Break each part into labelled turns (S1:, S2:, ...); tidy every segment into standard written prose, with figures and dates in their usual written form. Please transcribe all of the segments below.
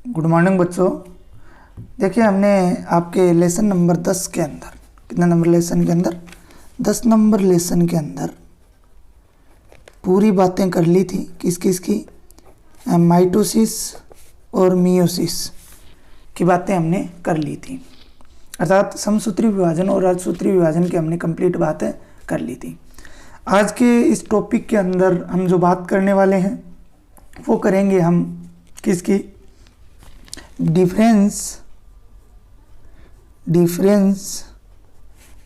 S1: Good morning बच्चों। देखिए हमने आपके लेसन नंबर 10 के अंदर, कितना नंबर लेसन के अंदर, 10 नंबर लेसन के अंदर पूरी बातें कर ली थी। किस किस की? माइटोसिस और मियोसिस की बातें हमने कर ली थी, अर्थात समसूत्री विभाजन और अर्धसूत्री विभाजन की हमने कंप्लीट बातें कर ली थी। आज के इस टॉपिक के अंदर हम जो बात करने वाले हैं वो करेंगे हम किसकी? Difference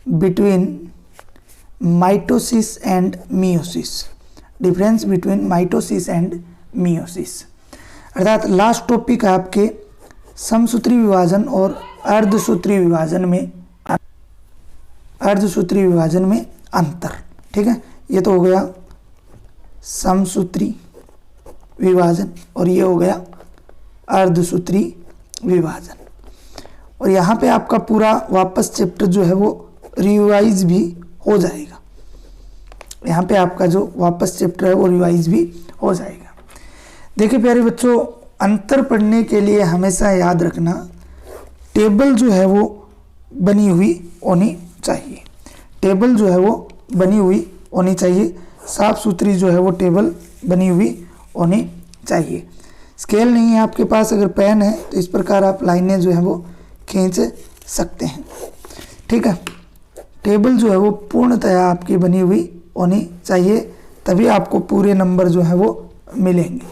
S1: between mitosis and meiosis. Difference between mitosis and meiosis, अर्थात लास्ट टॉपिक है आपके समसूत्री विभाजन और अर्धसूत्री विभाजन में अंतर। ठीक है, ये तो हो गया समसूत्री विभाजन और ये हो गया अर्धसूत्री विभाजन। और यहाँ पे आपका पूरा वापस चैप्टर जो है वो रिवाइज भी हो जाएगा। यहाँ पे आपका जो वापस चैप्टर है वो रिवाइज भी हो जाएगा। देखिए प्यारे बच्चों, अंतर पढ़ने के लिए हमेशा याद रखना टेबल जो है वो बनी हुई होनी चाहिए। टेबल जो है वो बनी हुई होनी चाहिए, साफ सुथरी जो है वो टेबल बनी हुई होनी चाहिए। स्केल नहीं है आपके पास, अगर पेन है तो इस प्रकार आप लाइनें जो है वो खींच सकते हैं। ठीक है, टेबल जो है वो पूर्णतया आपकी बनी हुई होनी चाहिए, तभी आपको पूरे नंबर जो है वो मिलेंगे।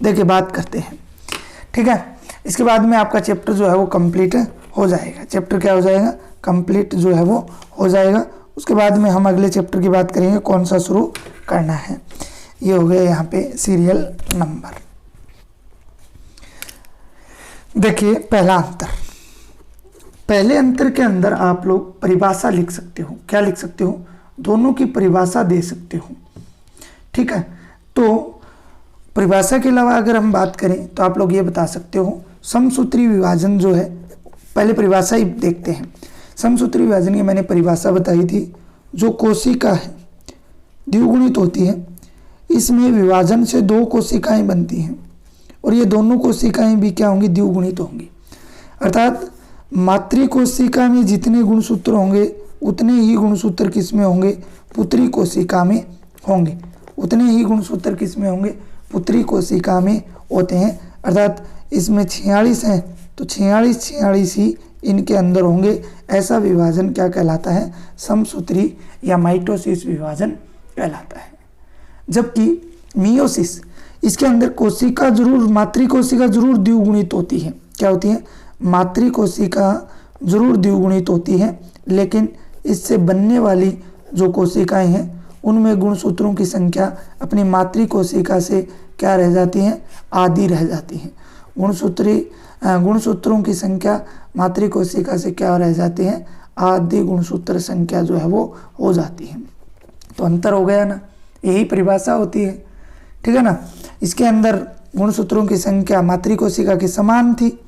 S1: देखिए बात करते हैं। ठीक है, इसके बाद में आपका चैप्टर जो है वो कंप्लीट हो जाएगा। चैप्टर क्या हो जाएगा? कंप्लीट जो है वो हो जाएगा। उसके बाद में हम अगले चैप्टर की बात करेंगे, कौन सा शुरू करना है। ये हो गया यहाँ पे सीरियल नंबर। देखिए पहला अंतर, पहले अंतर के अंदर आप लोग परिभाषा लिख सकते हो। क्या लिख सकते हो? दोनों की परिभाषा दे सकते हो। ठीक है, तो परिभाषा के अलावा अगर हम बात करें तो आप लोग ये बता सकते हो समसूत्री विभाजन जो है, पहले परिभाषा ही देखते हैं। समसूत्री विभाजन की मैंने परिभाषा बताई थी, जो कोशिका है द्विगुणित होती है, इसमें विभाजन से दो कोशिकाएं बनती हैं और ये दोनों कोशिकाएं भी क्या होंगी? द्विगुणित होंगी। अर्थात मातृ कोशिका में जितने गुणसूत्र होंगे उतने ही गुणसूत्र किसमें होंगे? पुत्री कोशिका में होंगे। उतने ही गुणसूत्र किसमें होंगे? पुत्री कोशिका में होते हैं। अर्थात इसमें 46 हैं तो 46 ही इनके अंदर होंगे। ऐसा विभाजन क्या कहलाता है? समसूत्री या माइटोसिस विभाजन कहलाता है। जबकि मियोसिस, इसके अंदर कोशिका जरूर, मातृ कोशिका जरूर द्विगुणित होती है। क्या होती है? मातृ कोशिका जरूर द्विगुणित होती है, लेकिन इससे बनने वाली जो कोशिकाएं हैं उनमें गुणसूत्रों की संख्या अपनी मातृ कोशिका से क्या रह जाती है? आधी रह जाती है। गुणसूत्रों की संख्या मातृ कोशिका से क्या रह जाती है? आधी गुणसूत्र संख्या जो है वो हो जाती है। तो अंतर हो गया ना, यही परिभाषा होती है। ठीक है ना, इसके अंदर गुणसूत्रों की संख्या मातृ कोशिका के समान थी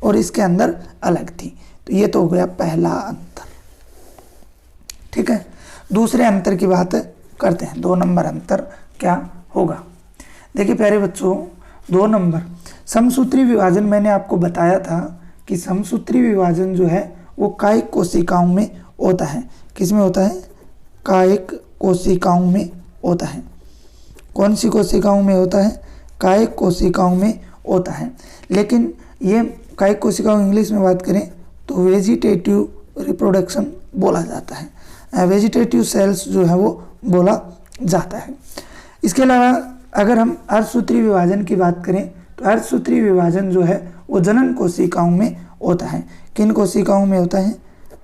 S1: और इसके अंदर अलग थी। तो ये तो हो गया पहला अंतर। ठीक है, दूसरे अंतर की बात करते हैं। 2 नंबर अंतर क्या होगा? देखिए प्यारे बच्चों, 2 नंबर समसूत्री विभाजन, मैंने आपको बताया था कि समसूत्री विभाजन जो है वो कायिक कोशिकाओं में होता है। किस में होता है? कायिक कोशिकाओं में होता है। कौन सी कोशिकाओं में होता है? कायिक कोशिकाओं में होता है। लेकिन ये कायिक कोशिकाओं इंग्लिश में बात करें तो वेजिटेटिव रिप्रोडक्शन बोला जाता है, वेजिटेटिव सेल्स जो है वो बोला जाता है। इसके अलावा अगर हम अर्धसूत्री विभाजन की बात करें तो अर्धसूत्री विभाजन जो है वो जनन कोशिकाओं में होता है। किन कोशिकाओं में होता है?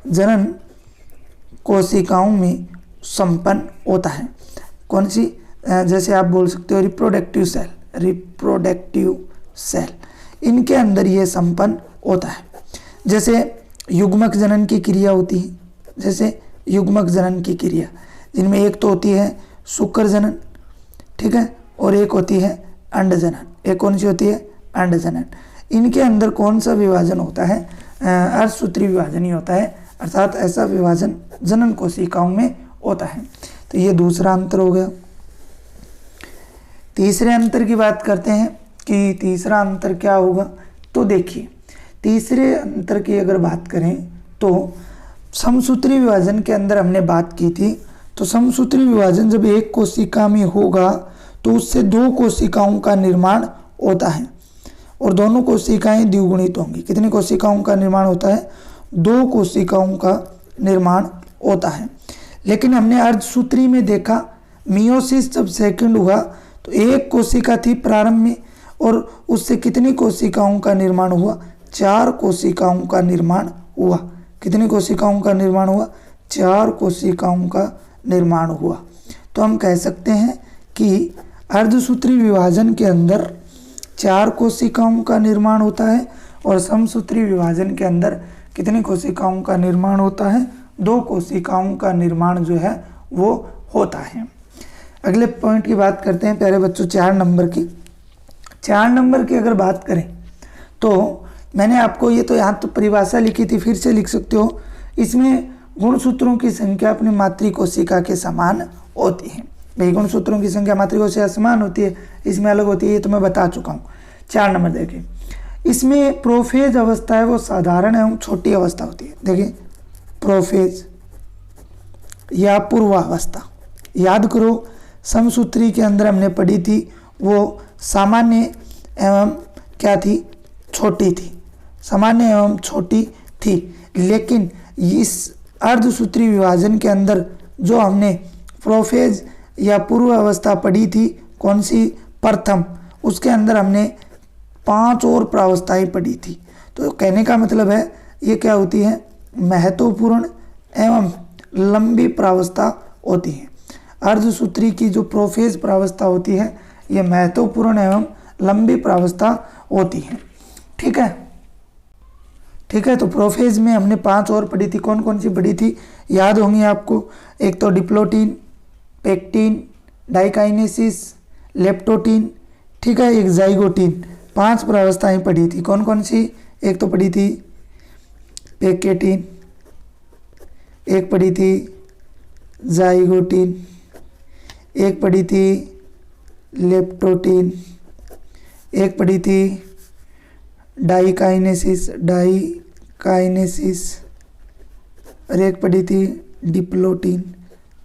S1: जनन कोशिकाओं में संपन्न होता है। कौन सी? जैसे आप बोल सकते हो रिप्रोडक्टिव सेल, इनके अंदर ये संपन्न होता है। जैसे युग्मक जनन की क्रिया होती है, जैसे युग्मक जनन की क्रिया, जिनमें एक तो होती है शुक्र जनन, ठीक है, और एक होती है अंड जनन। एक कौन सी होती है? अंड जनन। इनके अंदर कौन सा विभाजन होता है? अर्धसूत्री विभाजन ही होता है, अर्थात ऐसा विभाजन जनन कोशिकाओं में होता है। तो ये दूसरा अंतर हो गया। तीसरे अंतर की बात करते हैं कि तीसरा अंतर क्या होगा। तो देखिए, तीसरे अंतर की अगर बात करें तो समसूत्री विभाजन के अंदर हमने बात की थी, तो समसूत्री विभाजन जब एक कोशिका में होगा तो उससे दो कोशिकाओं का निर्माण होता है और दोनों कोशिकाएं द्विगुणित होंगी। कितनी कोशिकाओं का निर्माण होता है? दो कोशिकाओं का निर्माण होता है। लेकिन हमने अर्धसूत्री में देखा, मियोसिस जब सेकंड हुआ तो एक कोशिका थी प्रारंभ में और उससे कितनी कोशिकाओं का निर्माण हुआ? 4 कोशिकाओं का निर्माण हुआ। कितनी कोशिकाओं का निर्माण हुआ? 4 कोशिकाओं का निर्माण हुआ। तो हम कह सकते हैं कि अर्धसूत्री विभाजन के अंदर 4 कोशिकाओं का निर्माण होता है और समसूत्री विभाजन के अंदर कितनी कोशिकाओं का निर्माण होता है? 2 कोशिकाओं का निर्माण जो है वो होता है। अगले पॉइंट की बात करते हैं प्यारे बच्चों, 4 नंबर की। 4 नंबर की अगर बात करें तो मैंने आपको ये तो यहाँ तो परिभाषा लिखी थी, फिर से लिख सकते हो। इसमें गुणसूत्रों की संख्या अपनी मातृ कोशिका के समान होती है। भाई गुणसूत्रों की संख्या मातृ कोशिका समान होती है, इसमें अलग होती है, ये तो मैं बता चुका हूँ। 4 नंबर देखिए, इसमें प्रोफेज अवस्था है वो साधारण एवं छोटी अवस्था होती है। देखिए प्रोफेज या पूर्वावस्था, याद करो समसूत्री के अंदर हमने पढ़ी थी, वो सामान्य एवं क्या थी? छोटी थी, सामान्य एवं छोटी थी। लेकिन इस अर्धसूत्री विभाजन के अंदर जो हमने प्रोफेज या पूर्व अवस्था पढ़ी थी, कौन सी? प्रथम, उसके अंदर हमने 5 और प्रावस्थाएं पढ़ी थी। तो कहने का मतलब है ये क्या होती है? महत्वपूर्ण एवं लंबी प्रावस्था होती है। अर्धसूत्री की जो प्रोफेज प्रावस्था होती है ये महत्वपूर्ण एवं लंबी प्रावस्था होती है। ठीक है, ठीक है। तो प्रोफेज में हमने 5 और पढ़ी थी, कौन कौन सी पढ़ी थी? याद होंगी आपको। एक तो डिप्लोटीन, पेक्टीन, डाइकाइनेसिस, लेप्टोटीन, ठीक है, एक जाइगोटीन। 5 प्रावस्थाएं पढ़ी थी, कौन कौन सी? एक तो पढ़ी थी पेकेटीन, एक पढ़ी थी जाइगोटीन, एक पढ़ी थी लेप्टोटीन, एक पढ़ी थी डाइकाइनेसिस और एक पढ़ी थी डिप्लोटीन।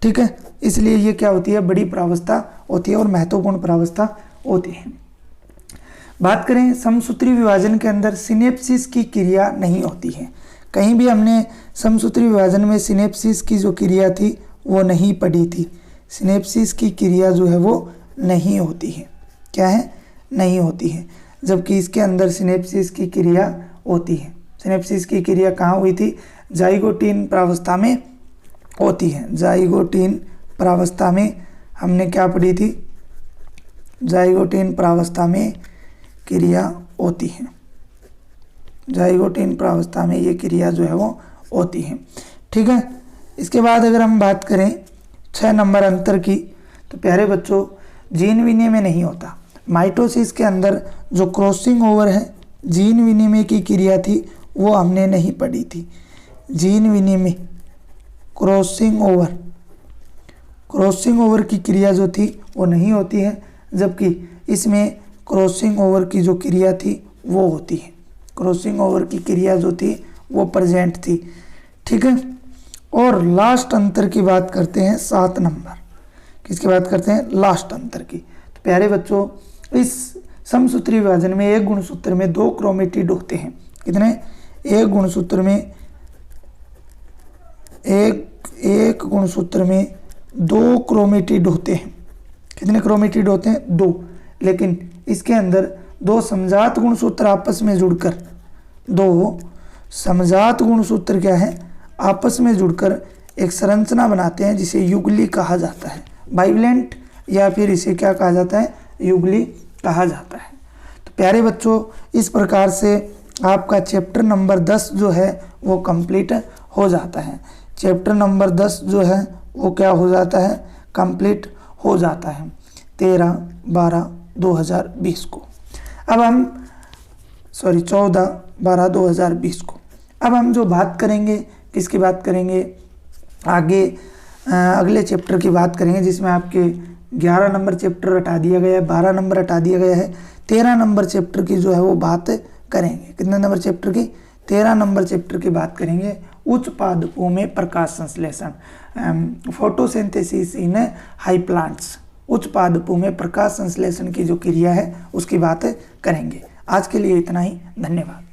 S1: ठीक है, इसलिए ये क्या होती है? बड़ी प्रावस्था होती है और महत्वपूर्ण प्रावस्था होती है। बात करें समसूत्री विभाजन के अंदर सिनेप्सिस की क्रिया नहीं होती है। कहीं भी हमने समसूत्री विभाजन में सिनेप्सिस की जो क्रिया थी वो नहीं पढ़ी थी। सिनेप्सिस की क्रिया जो है वो नहीं होती है। क्या है? नहीं होती है। जबकि इसके अंदर सिनेप्सिस की क्रिया होती है। सिनेप्सिस की क्रिया कहाँ हुई थी? जाइगोटीन प्रावस्था में होती है। जाइगोटीन प्रावस्था में हमने क्या पढ़ी थी? जाइगोटीन प्रावस्था में क्रिया होती है। जाइगोटीन प्रावस्था में ये क्रिया जो है वो होती है। ठीक है, इसके बाद अगर हम बात करें 6 नंबर अंतर की, तो प्यारे बच्चों जीन विनिमय नहीं होता। माइटोसिस के अंदर जो क्रॉसिंग ओवर है, जीन विनिमय की क्रिया थी वो हमने नहीं पढ़ी थी। जीन विनिमय, क्रॉसिंग ओवर की क्रिया जो थी वो नहीं होती है, जबकि इसमें क्रॉसिंग ओवर की जो क्रिया थी वो होती है। क्रॉसिंग ओवर की क्रिया जो थी वो प्रेजेंट थी। ठीक है, और लास्ट अंतर की बात करते हैं 7 नंबर। किसकी बात करते हैं? लास्ट अंतर की। तो प्यारे बच्चों इस समसूत्री विभाजन में एक गुणसूत्र में 2 क्रोमेटिड होते हैं। कितने? एक गुणसूत्र में 2 क्रोमेटिड होते हैं। कितने क्रोमेटिड होते हैं? 2। लेकिन इसके अंदर 2 समजात गुणसूत्र आपस में जुड़कर 2 समजात गुणसूत्र क्या है? आपस में जुड़कर एक संरचना बनाते हैं जिसे युगली कहा जाता है। बाइवलेंट या फिर इसे क्या कहा जाता है? युगली कहा जाता है। तो प्यारे बच्चों इस प्रकार से आपका चैप्टर नंबर 10 जो है वो कंप्लीट हो जाता है। चैप्टर नंबर 10 जो है वो क्या हो जाता है? कंप्लीट हो जाता है 13/12/2020 को। अब हम 14/12/2020 को। अब हम जो बात करेंगे, किसकी बात करेंगे? आगे अगले चैप्टर की बात करेंगे जिसमें आपके 11 नंबर चैप्टर हटा दिया गया है, 12 नंबर हटा दिया गया है। 13 नंबर चैप्टर की जो है वो बात करेंगे। कितने नंबर चैप्टर की? 13 नंबर चैप्टर की बात करेंगे। उच्च पादपों में प्रकाश संश्लेषण, फोटोसिंथेसिस इन हाई प्लांट्स। उच्च पादपों में प्रकाश संश्लेषण की जो क्रिया है उसकी बात करेंगे। आज के लिए इतना ही, धन्यवाद।